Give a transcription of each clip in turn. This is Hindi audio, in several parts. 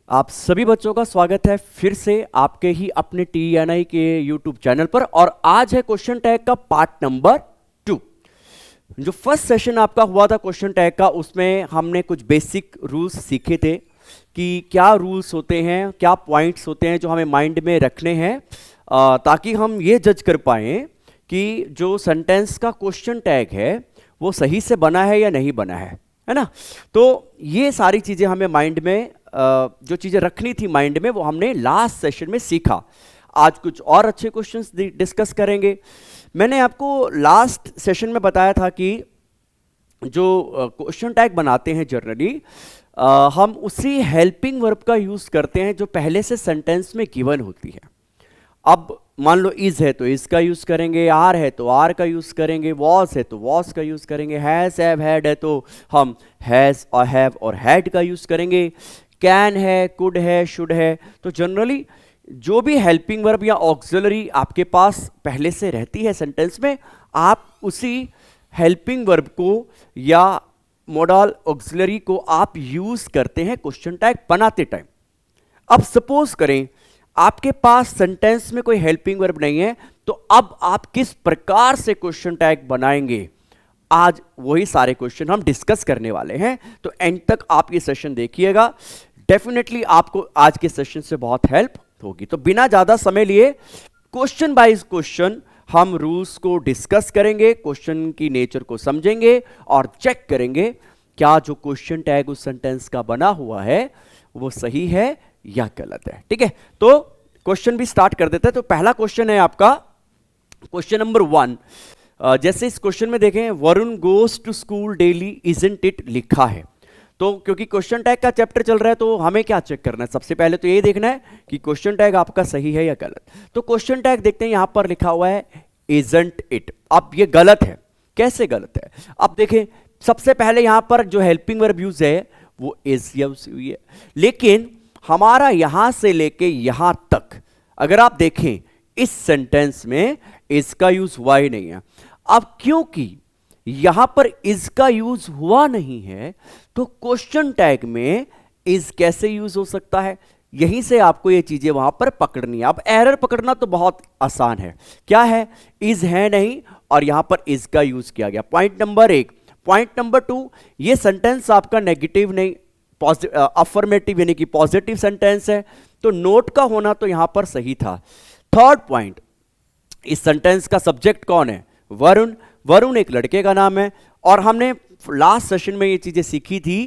आप सभी बच्चों का स्वागत है फिर से आपके ही अपने TNI के YouTube चैनल पर। और आज है क्वेश्चन टैग का पार्ट नंबर 2। जो फर्स्ट सेशन आपका हुआ था क्वेश्चन टैग का, उसमें हमने कुछ बेसिक रूल्स सीखे थे कि क्या रूल्स होते हैं, क्या पॉइंट्स होते हैं जो हमें माइंड में रखने हैं ताकि हम ये जज कर पाएँ कि जो सेंटेंस का क्वेश्चन टैग है वो सही से बना है या नहीं बना है ना। तो ये सारी चीज़ें हमें माइंड में जो चीज़ें रखनी थी माइंड में वो हमने लास्ट सेशन में सीखा। आज कुछ और अच्छे क्वेश्चंस डिस्कस करेंगे। मैंने आपको लास्ट सेशन में बताया था कि जो क्वेश्चन टैग बनाते हैं जनरली हम उसी हेल्पिंग वर्ब का यूज़ करते हैं जो पहले से सेंटेंस में गिवन होती है। अब मान लो इज है तो इज का यूज करेंगे, आर है तो आर का यूज करेंगे, वॉज है तो वॉज का यूज करेंगे, हैज हैव हैड है तो हम हैज और हैव और हैड का यूज करेंगे, कैन है, कुड है, शुड है। तो जनरली जो भी हेल्पिंग वर्ब या ऑक्सिलरी आपके पास पहले से रहती है सेंटेंस में, आप उसी हेल्पिंग वर्ब को या मॉडल ऑक्सिलरी को आप यूज करते हैं क्वेश्चन टैग बनाते टाइम। अब सपोज करें आपके पास सेंटेंस में कोई हेल्पिंग वर्ब नहीं है, तो अब आप किस प्रकार से क्वेश्चन टैग बनाएंगे, आज वही सारे क्वेश्चन हम डिस्कस करने वाले हैं। तो एंड तक आप ये सेशन देखिएगा, डेफिनेटली आपको आज के सेशन से बहुत हेल्प होगी। तो बिना ज्यादा समय लिए क्वेश्चन बाय क्वेश्चन हम रूल्स को डिस्कस करेंगे, क्वेश्चन की नेचर को समझेंगे और चेक करेंगे क्या जो क्वेश्चन टैग उस सेंटेंस का बना हुआ है वो सही है या गलत है। ठीक है, तो क्वेश्चन भी स्टार्ट कर देते हैं। तो पहला क्वेश्चन है आपका क्वेश्चन नंबर 1। जैसे इस क्वेश्चन में देखें, Varun goes to school daily isn't it लिखा है। तो क्योंकि क्वेश्चन टैग का चैप्टर चल रहा है तो हमें क्या चेक करना है, सबसे पहले तो ये देखना है कि क्वेश्चन टैग आपका सही है या गलत। तो क्वेश्चन टैग देखते हैं, यहां पर लिखा हुआ है इजंट इट। अब ये गलत है, कैसे गलत है? अब देखें, सबसे पहले यहां पर जो हेल्पिंग वर्ब यूज है वो इज यूज हुई है, लेकिन हमारा यहां से लेके यहां तक अगर आप देखें इस सेंटेंस में इसका यूज हुआ ही नहीं है। अब क्योंकि यहां पर इसका यूज हुआ नहीं है तो क्वेश्चन टैग में इज कैसे यूज हो सकता है, यहीं से आपको ये चीजें वहां पर पकड़नी है। अब एरर पकड़ना तो बहुत आसान है, क्या है, इज है नहीं और यहां पर इज का यूज किया गया। Point number 1। पॉइंट नंबर 2, ये सेंटेंस आपका नेगेटिव नहीं अफर्मेटिव यानी कि पॉजिटिव सेंटेंस है, तो नोट का होना तो यहां पर सही था। थर्ड पॉइंट, इस सेंटेंस का सब्जेक्ट कौन है, वरुण। वरुण एक लड़के का नाम है और हमने लास्ट सेशन में ये चीजें सीखी थी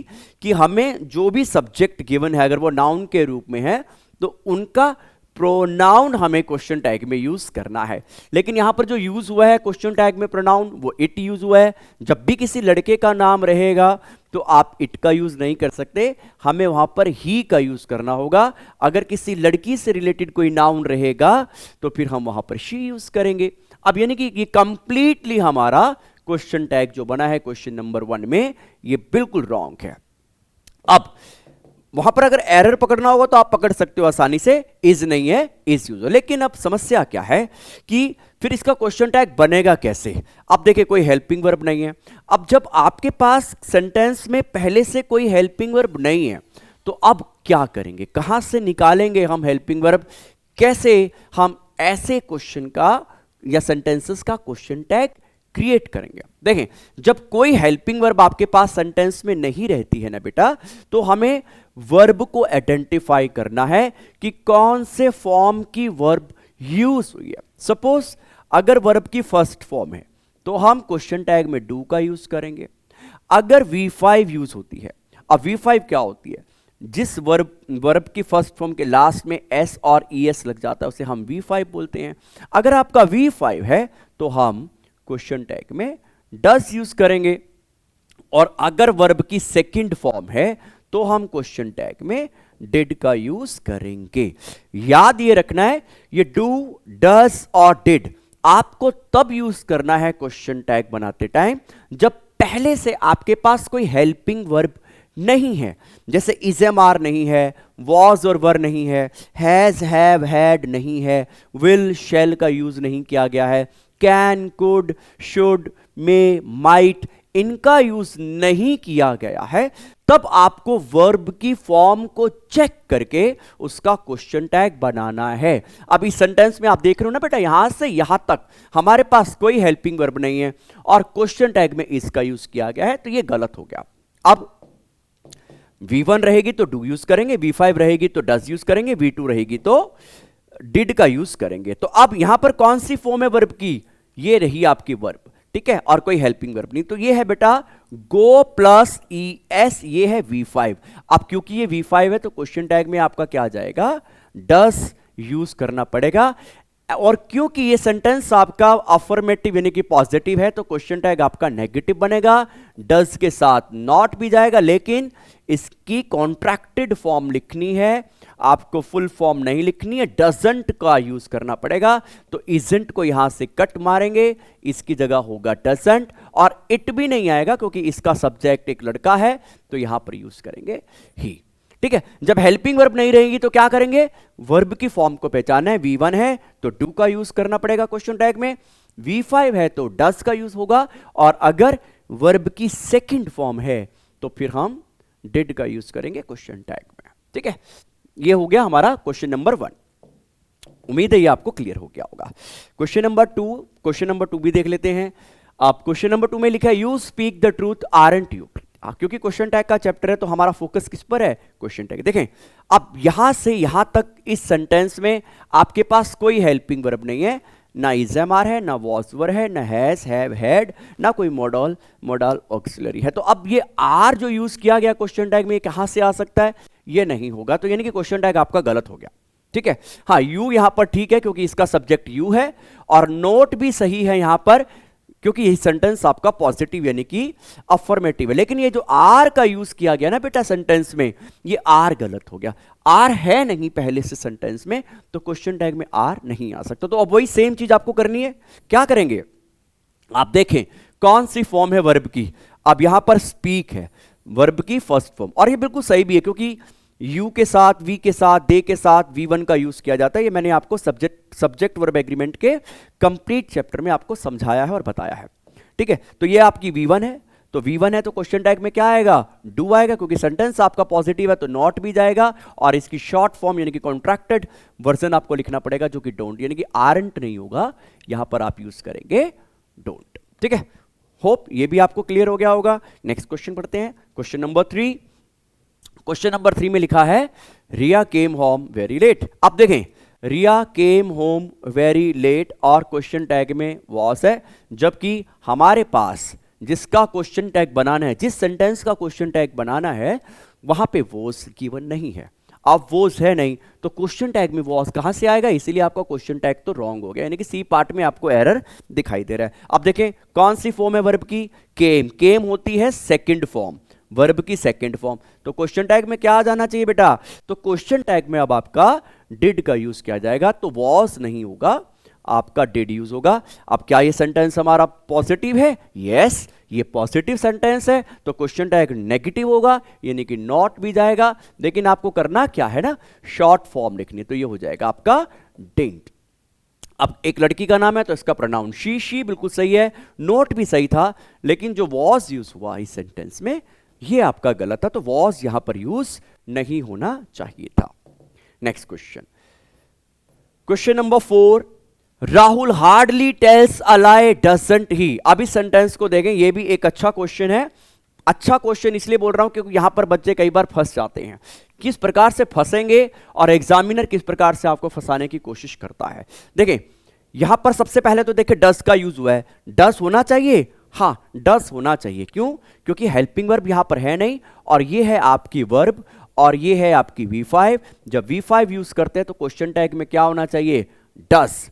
कि हमें जो भी सब्जेक्ट गिवन है अगर वो नाउन के रूप में है तो उनका प्रोनाउन हमें क्वेश्चन टैग में यूज करना है। लेकिन यहां पर जो यूज हुआ है क्वेश्चन टैग में प्रोनाउन वो इट यूज हुआ है। जब भी किसी लड़के का नाम रहेगा तो आप इट का यूज नहीं कर सकते, हमें वहां पर ही का यूज करना होगा। अगर किसी लड़की से रिलेटेड कोई नाउन रहेगा तो फिर हम वहां पर शी यूज करेंगे। अब यानी कि ये कंप्लीटली हमारा क्वेश्चन टैग जो बना है क्वेश्चन नंबर 1 में ये बिल्कुल रॉन्ग है। अब वहां पर अगर एरर पकड़ना होगा तो आप पकड़ सकते हो आसानी से, इज नहीं है इज यूज हो। लेकिन अब समस्या क्या है कि फिर इसका क्वेश्चन टैग बनेगा कैसे। अब देखिए कोई हेल्पिंग वर्ब नहीं है। अब जब आपके पास सेंटेंस में पहले से कोई हेल्पिंग वर्ब नहीं है तो अब क्या करेंगे, कहां से निकालेंगे हम हेल्पिंग वर्ब, कैसे हम ऐसे क्वेश्चन का या सेंटेंसेस का क्वेश्चन टैग क्रिएट करेंगे। देखें, जब कोई हेल्पिंग वर्ब आपके पास सेंटेंस में नहीं रहती है ना बेटा, तो हमें वर्ब को आइडेंटिफाई करना है कि कौन से फॉर्म की वर्ब यूज हुई है। सपोज अगर वर्ब की फर्स्ट फॉर्म है तो हम क्वेश्चन टैग में डू का यूज करेंगे। अगर V5 यूज होती है, अब V5 क्या होती है, जिस वर्ब की फर्स्ट फॉर्म के लास्ट में S और ES लग जाता है उसे हम V5 बोलते हैं। अगर आपका V5 है तो हम क्वेश्चन टैग में डज यूज करेंगे, और अगर वर्ब की सेकंड फॉर्म है तो हम क्वेश्चन टैग में डिड का यूज करेंगे। याद ये रखना है, ये डू, डज और डिड आपको तब यूज करना है क्वेश्चन टैग बनाते टाइम जब पहले से आपके पास कोई हेल्पिंग वर्ब नहीं है। जैसे इज एम आर नहीं है, वॉज और वर नहीं है, हैज हैव हैड नहीं है, विल शैल का यूज नहीं किया गया है, can, could, should, may, might इनका यूज नहीं किया गया है, तब आपको वर्ब की फॉर्म को चेक करके उसका क्वेश्चन टैग बनाना है। अब इस सेंटेंस में आप देख रहे हो ना बेटा, यहां से यहां तक हमारे पास कोई हेल्पिंग वर्ब नहीं है और क्वेश्चन टैग में इसका यूज किया गया है, तो ये गलत हो गया। अब V1 रहेगी तो डू यूज करेंगे, V5 रहेगी तो डज यूज करेंगे, V2 रहेगी तो डिड का यूज करेंगे। तो अब यहां पर कौन सी फॉर्म है वर्ब की? ये रही आपकी वर्ब, ठीक है, और कोई हेल्पिंग वर्ब नहीं। तो ये है बेटा गो प्लस ES, ये है V5। अब क्योंकि ये V5 है तो क्वेश्चन टैग में आपका क्या आ जाएगा? डस यूज करना पड़ेगा। और क्योंकि ये सेंटेंस आपका अफर्मेटिव यानी कि पॉजिटिव है तो क्वेश्चन टैग आपका नेगेटिव बनेगा। डज के साथ नॉट भी जाएगा, लेकिन इसकी कॉन्ट्रैक्टेड फॉर्म लिखनी है, आपको फुल फॉर्म नहीं लिखनी है, डजंट का यूज करना पड़ेगा। तो इजंट को यहां से कट मारेंगे, इसकी जगह होगा डजंट, और इट भी नहीं आएगा क्योंकि इसका सब्जेक्ट एक लड़का है तो यहां पर यूज करेंगे ही। ठीक है, जब हेल्पिंग वर्ब नहीं रहेगी तो क्या करेंगे? वर्ब की फॉर्म को पहचाना है। V1 है तो डू का यूज करना पड़ेगा क्वेश्चन टैग में, V5 है तो डज का यूज होगा, और अगर वर्ब की सेकंड फॉर्म है तो फिर हम डिड का यूज करेंगे क्वेश्चन टैग में। ठीक है, ये हो गया हमारा क्वेश्चन नंबर 1। उम्मीद है ये आपको क्लियर हो गया होगा। क्वेश्चन नंबर 2 भी देख लेते हैं। आप क्वेश्चन नंबर 2 में लिखा है you speak the truth aren't you. क्योंकि क्वेश्चन टैग का चैप्टर है तो हमारा फोकस किस पर है? Question tag. देखें, अब यहां से यहां तक इस सेंटेंस में आपके पास कोई हेल्पिंग वर्ब नहीं है, ना इज एम आर है, ना वॉज वर है, ना हैज हैव हैड, ना कोई मॉडल ऑक्सिलरी है। तो अब ये आर जो यूज किया गया क्वेश्चन टैग में, ये कहां से आ सकता है? ये नहीं होगा, तो यानी कि क्वेश्चन टैग आपका गलत हो गया। ठीक है, हाँ यू यहां पर ठीक है क्योंकि इसका सब्जेक्ट यू है, और नोट भी सही है यहां पर क्योंकि यह सेंटेंस आपका पॉजिटिव यानी कि अफर्मेटिव है। लेकिन ये जो आर का यूज किया गया ना बेटा सेंटेंस में, ये आर गलत हो गया। आर है नहीं पहले से सेंटेंस में, तो क्वेश्चन टैग में आर नहीं आ सकता। तो अब वही सेम चीज आपको करनी है। क्या करेंगे? आप देखें कौन सी फॉर्म है वर्ब की। अब यहां पर स्पीक है वर्ब की फर्स्ट फॉर्म, और ये बिल्कुल सही भी है क्योंकि यू के साथ, वी के साथ, दे के साथ V1 का यूज किया जाता है। ये मैंने आपको सब्जेक्ट वर्ब एग्रीमेंट के कंप्लीट चैप्टर में आपको समझाया है और बताया है। ठीक है, तो ये आपकी V1 है, तो V1 है तो क्वेश्चन टैग में क्या आएगा? डू आएगा, क्योंकि सेंटेंस आपका पॉजिटिव है तो नॉट भी जाएगा, और इसकी शॉर्ट फॉर्म यानी कि कॉन्ट्रैक्टेड वर्जन आपको लिखना पड़ेगा जो कि डोंट, यानी कि आरंट नहीं होगा, यहां पर आप यूज करेंगे डोंट। ठीक है, होप ये भी आपको क्लियर हो गया होगा। नेक्स्ट क्वेश्चन पढ़ते हैं, क्वेश्चन नंबर 3। क्वेश्चन नंबर 3 में लिखा है रिया केम होम वेरी लेट। अब देखें, रिया केम होम वेरी लेट और क्वेश्चन टैग में वॉस है, जबकि हमारे पास जिसका क्वेश्चन टैग बनाना है, जिस सेंटेंस का क्वेश्चन टैग बनाना है, वहां पे वॉस गिवन नहीं है। अब वॉस है नहीं तो क्वेश्चन टैग में वॉस कहां से आएगा? इसीलिए आपका क्वेश्चन टैग तो रॉन्ग हो गया, यानी कि सी पार्ट में आपको एरर दिखाई दे रहा है। अब देखें कौन सी फॉर्म है वर्ब की? केम। केम होती है सेकेंड फॉर्म, वर्ब की सेकंड फॉर्म, तो क्वेश्चन टैग में क्या आ जाना चाहिए बेटा? तो क्वेश्चन टैग में अब आपका डिड का यूज किया जाएगा, तो वॉस नहीं होगा, आपका डिड यूज होगा। अब क्या ये सेंटेंस हमारा पॉजिटिव है? यस, ये पॉजिटिव सेंटेंस है, तो क्वेश्चन टैग नेगेटिव होगा, यानी कि नॉट भी जाएगा। लेकिन आपको करना क्या है ना, शॉर्ट फॉर्म लिखनी, तो ये हो जाएगा आपका डिडंट। अब एक लड़की का नाम है तो इसका प्रोनाउन शी बिल्कुल सही है, नोट भी सही था, लेकिन जो वॉज यूज हुआ इस सेंटेंस में ये आपका गलत था, तो वॉज यहां पर यूज नहीं होना चाहिए था। Next question, question number 4। Rahul hardly tales a lie doesn't ही। अब इस सेंटेंस को देखें, ये भी एक अच्छा क्वेश्चन है। अच्छा क्वेश्चन इसलिए बोल रहा हूं क्योंकि यहां पर बच्चे कई बार फंस जाते हैं। किस प्रकार से फंसेंगे और एग्जामिनर किस प्रकार से आपको फंसाने की कोशिश करता है। देखें यहां पर सबसे पहले तो देखिए डस का यूज हुआ है, डस होना चाहिए, हाँ डस होना चाहिए। क्यों? क्योंकि हेल्पिंग वर्ब यहां पर है नहीं, और ये है आपकी वर्ब, और ये है आपकी V5। जब V5 यूज करते हैं तो क्वेश्चन टैग में क्या होना चाहिए? डस।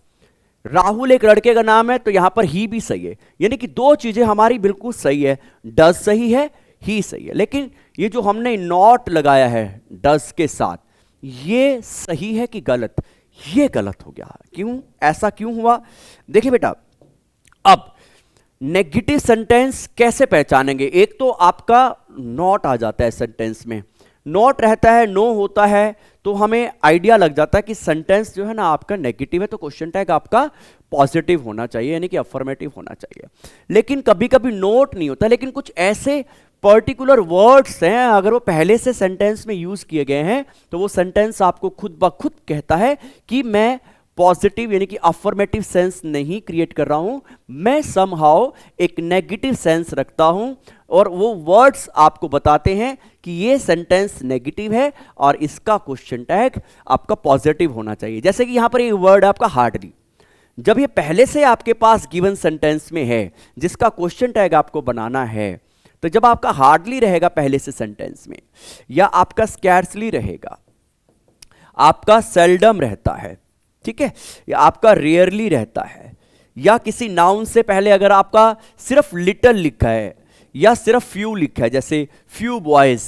राहुल एक लड़के का नाम है तो यहां पर ही भी सही है, यानी कि दो चीजें हमारी बिल्कुल सही है, डस सही है, ही सही है। लेकिन ये जो हमने नॉट लगाया है डस के साथ, ये सही है कि गलत? ये गलत हो गया। क्यों? ऐसा क्यों हुआ? देखिए बेटा, अब नेगेटिव सेंटेंस कैसे पहचानेंगे? एक तो आपका नॉट आ जाता है सेंटेंस में, नॉट रहता है, नो होता है, तो हमें आइडिया लग जाता है कि सेंटेंस जो है ना आपका नेगेटिव है, तो क्वेश्चन टैग आपका पॉजिटिव होना चाहिए, यानी कि अफर्मेटिव होना चाहिए। लेकिन कभी कभी नोट नहीं होता, लेकिन कुछ ऐसे पर्टिकुलर वर्ड्स हैं, अगर वो पहले से सेंटेंस में यूज किए गए हैं तो वो सेंटेंस आपको खुद ब खुद कहता है कि मैं पॉजिटिव यानी कि अफर्मेटिव सेंस नहीं क्रिएट कर रहा हूं, मैं समहाउ एक नेगेटिव सेंस रखता हूं, और वो वर्ड्स आपको बताते हैं कि ये सेंटेंस नेगेटिव है और इसका क्वेश्चन टैग आपका पॉजिटिव होना चाहिए। जैसे कि यहां पर ये वर्ड है आपका हार्डली, जब ये पहले से आपके पास गिवन सेंटेंस में है जिसका क्वेश्चन टैग आपको बनाना है, तो जब आपका हार्डली रहेगा पहले से सेंटेंस में, या आपका स्कैर्सली रहेगा, आपका सेल्डम रहता है, ठीक है, या आपका रेयरली रहता है, या किसी नाउन से पहले अगर आपका सिर्फ लिटल लिखा है या सिर्फ फ्यू लिखा है, जैसे फ्यू बॉयज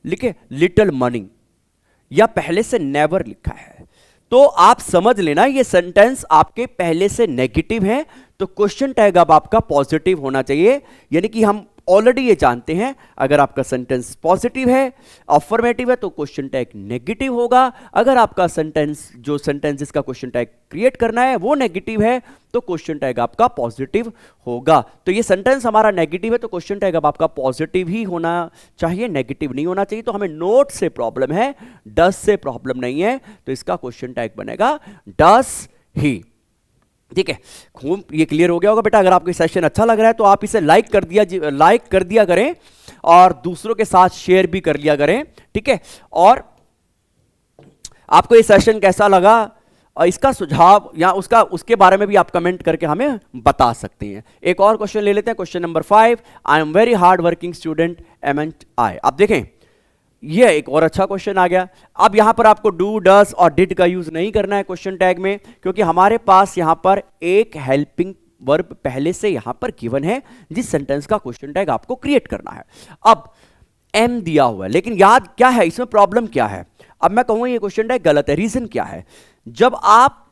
लिखे, लिटल मनी, या पहले से नेवर लिखा है, तो आप समझ लेना ये सेंटेंस आपके पहले से नेगेटिव है, तो क्वेश्चन टैग अब आपका पॉजिटिव होना चाहिए। यानी कि हम ऑलरेडी ये जानते हैं अगर आपका सेंटेंस पॉजिटिव है, अफर्मेटिव है, तो क्वेश्चन टैग नेगेटिव होगा। अगर आपका सेंटेंस जिसका क्वेश्चन टैग क्रिएट करना है वो नेगेटिव है तो क्वेश्चन टैग आपका पॉजिटिव होगा। तो ये सेंटेंस हमारा नेगेटिव है तो क्वेश्चन टैग अब आपका पॉजिटिव ही होना चाहिए, नेगेटिव नहीं होना चाहिए। तो हमें नोट से प्रॉब्लम है, डस से प्रॉब्लम नहीं है, तो इसका क्वेश्चन टैग बनेगा डस ही। ठीक है, खूब ये क्लियर हो गया होगा बेटा। अगर आपको सेशन अच्छा लग रहा है तो आप इसे लाइक कर दिया करें और दूसरों के साथ शेयर भी कर लिया करें, ठीक है। और आपको ये सेशन कैसा लगा और इसका सुझाव या उसके बारे में भी आप कमेंट करके हमें बता सकते हैं। एक और क्वेश्चन ले लेते हैं, question number 5। I am very hard working student MI। आप देखें ये एक और अच्छा क्वेश्चन आ गया। अब यहां पर आपको डू, डस और डिड का यूज नहीं करना है क्वेश्चन टैग में, क्योंकि हमारे पास यहां पर एक हेल्पिंग वर्ब पहले से यहां पर गिवन है जिस सेंटेंस का क्वेश्चन टैग आपको क्रिएट करना है। अब एम दिया हुआ है, लेकिन याद क्या है इसमें प्रॉब्लम क्या है? अब मैं कहूंगा ये क्वेश्चन टैग गलत है। रीजन क्या है? जब आप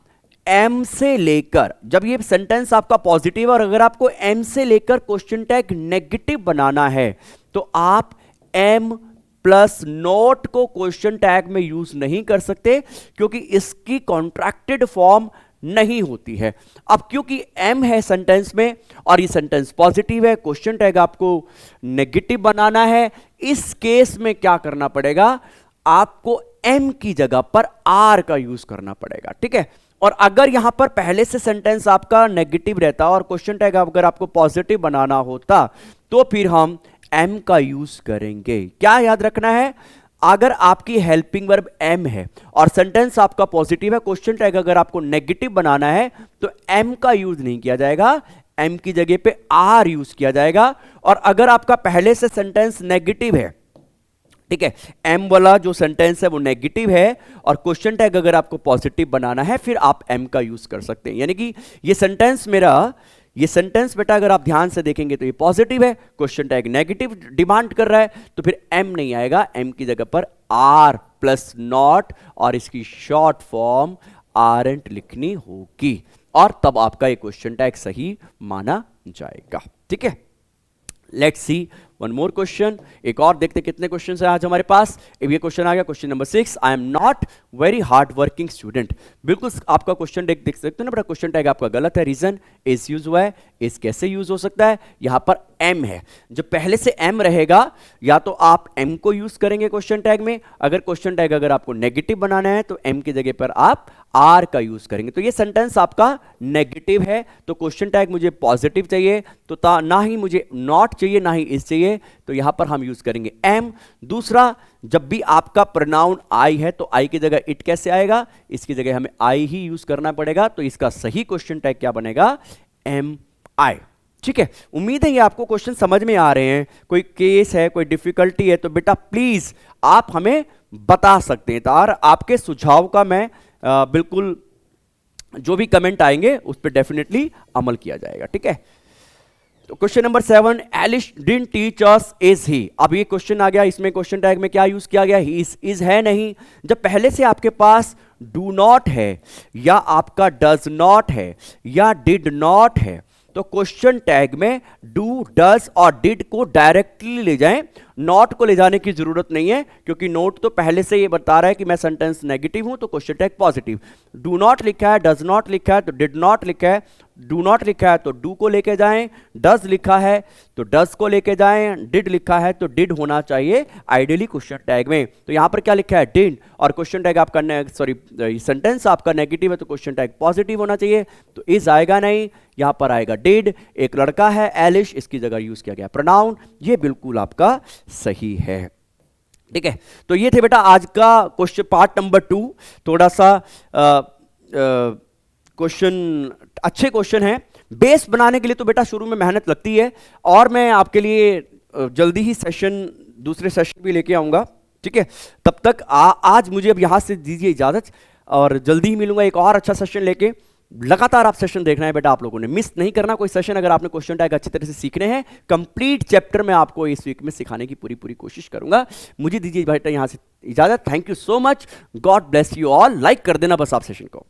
एम से लेकर, जब ये सेंटेंस आपका पॉजिटिव और अगर आपको एम से लेकर क्वेश्चन टैग नेगेटिव बनाना है तो आप एम प्लस नॉट को क्वेश्चन टैग में यूज नहीं कर सकते, क्योंकि इसकी कॉन्ट्रैक्टेड फॉर्म नहीं होती है। अब क्योंकि एम है सेंटेंस में और ये सेंटेंस पॉजिटिव है, क्वेश्चन टैग आपको नेगेटिव बनाना है, इस केस में क्या करना पड़ेगा? आपको एम की जगह पर आर का यूज करना पड़ेगा, ठीक है। और अगर यहां पर पहले से सेंटेंस आपका नेगेटिव रहता और क्वेश्चन टैग अगर आपको पॉजिटिव बनाना होता तो फिर हम एम का यूज करेंगे। क्या याद रखना है? अगर आपकी हेल्पिंग वर्ब एम है और सेंटेंस आपका पॉजिटिव है, क्वेश्चन टैग अगर आपको नेगेटिव बनाना है तो एम का यूज नहीं किया जाएगा, एम की जगह पे आर यूज किया जाएगा। और अगर आपका पहले से सेंटेंस नेगेटिव है, ठीक है, एम वाला जो सेंटेंस है वो नेगेटिव है और क्वेश्चन टैग अगर आपको पॉजिटिव बनाना है फिर आप एम का यूज कर सकते हैं। यानी कि ये सेंटेंस बेटा अगर आप ध्यान से देखेंगे तो ये पॉजिटिव है, क्वेश्चन टैग नेगेटिव डिमांड कर रहा है, तो फिर एम नहीं आएगा, एम की जगह पर आर प्लस नॉट और इसकी शॉर्ट फॉर्म आरंट लिखनी होगी और तब आपका ये क्वेश्चन टैग सही माना जाएगा। ठीक है, let's see one more question. एक और देखते कितने क्वेश्चन है आज हमारे पास। ये क्वेश्चन आ गया, question number 6। I am not very hard working student. बिल्कुल आपका क्वेश्चन टैग देख सकते हो ना बेटा, क्वेश्चन टैग आपका गलत है। रीजन इज यूज हुआ है, इज कैसे यूज हो सकता है? यहां पर एम है, जो पहले से एम रहेगा या तो आप एम को यूज करेंगे क्वेश्चन टैग में, अगर क्वेश्चन टैग अगर आपको नेगेटिव बनाना है तो एम की जगह पर आप आर का यूज करेंगे। तो ये सेंटेंस आपका नेगेटिव है तो क्वेश्चन टैग मुझे पॉजिटिव चाहिए, तो ना ही मुझे नॉट चाहिए ना ही इज चाहिए, तो यहां पर हम यूज करेंगे एम। दूसरा, जब भी आपका प्रोनाउन आई है तो आई की जगह इट कैसे आएगा? इसकी जगह हमें आई ही यूज करना पड़ेगा, तो इसका सही क्वेश्चन टैग क्या बनेगा? एम आई। ठीक है, उम्मीद है ये आपको क्वेश्चन समझ में आ रहे हैं। कोई केस है, कोई डिफिकल्टी है तो बेटा प्लीज आप हमें बता सकते हैं, और आपके सुझाव का मैं बिल्कुल जो भी कमेंट आएंगे उस पर डेफिनेटली अमल किया जाएगा। ठीक है, तो question number 7, Alice didn't teach us is he. अब ये क्वेश्चन आ गया, इसमें क्वेश्चन टैग में क्या यूज किया गया? ही इज है नहीं। जब पहले से आपके पास डू नॉट है या आपका डज नॉट है या डिड नॉट है तो क्वेश्चन टैग में डू, डज और डिड को डायरेक्टली ले जाएं, नॉट को ले जाने की जरूरत नहीं है, क्योंकि नोट तो पहले से ये बता रहा है कि मैं सेंटेंस नेगेटिव हूं, तो question tag positive. Do not लिखा है, डज नॉट लिखा है तो डिड नॉट लिखा है, डू नॉट लिखा है तो डू को लेके जाएं, डज लिखा है तो डज को लेके जाएं, डिड लिखा है तो डिड होना चाहिए आइडियली क्वेश्चन टैग में। तो यहां पर क्या लिखा है, डिड, और क्वेश्चन टैग आपका सेंटेंस आपका नेगेटिव है तो क्वेश्चन टैग पॉजिटिव होना चाहिए, तो इज आएगा नहीं, यहां पर आएगा डिड। एक लड़का है एलिश, इसकी जगह यूज किया गया प्रोनाउन, ये बिल्कुल आपका सही है। ठीक है, तो ये थे बेटा आज का क्वेश्चन पार्ट नंबर 2। थोड़ा सा क्वेश्चन अच्छे क्वेश्चन हैं। बेस बनाने के लिए तो बेटा शुरू में मेहनत लगती है, और मैं आपके लिए जल्दी ही दूसरे सेशन भी लेके आऊंगा। ठीक है, तब तक आज मुझे अब यहां से दीजिए इजाजत, और जल्दी ही मिलूंगा एक और अच्छा सेशन लेके। लगातार आप सेशन देखना है बेटा, आप लोगों ने मिस नहीं करना कोई सेशन। अगर आपने क्वेश्चन टैग अच्छी तरह से सीखने हैं, कंप्लीट चैप्टर में आपको इस वीक में सिखाने की पूरी कोशिश करूंगा। मुझे दीजिए बेटा यहां से इजाजत। Thank you so much, God bless you all. Like कर देना बस आप सेशन को।